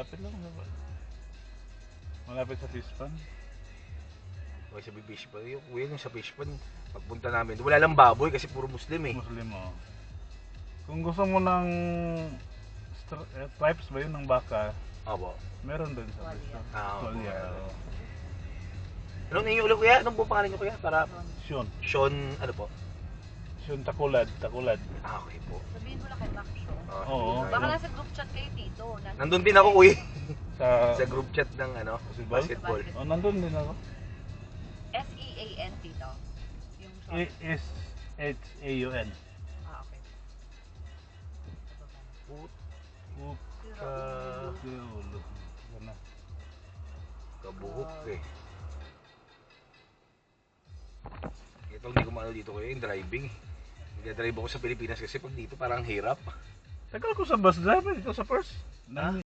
Malapit lang. Malapit sa Tispan. Okay, sa fish pan. Yung kuya nung sa fish pan, pagpunta namin, wala lang baboy kasi puro Muslim eh. Muslim oh. Kung gusto mo ng stripes ba yun ng baka, Opo. meron din sa Tispan. Opo. Oh. Anong name ulit kuya? Anong buong pangalan niyo kuya? Para Sean. Sean, ano po? Sean Takulad. Okay po. Sabihin mo lang kay Mac Show. Oo. Baka nasa group chat kayo dito. Nandun din ako kuya. Sa Sa group chat ng ano, basketball. Oh, nandun din ako. SEAN dito. Yung short. S-H-A-U-N. Okay. Ulo. Ano? Kabuhok eh. Ito hindi ko maano dito kuya, yung driving. Nag-drive ako sa Pilipinas kasi pag dito parang hirap. Tagal ko sa bus driver dito sa first. Ha?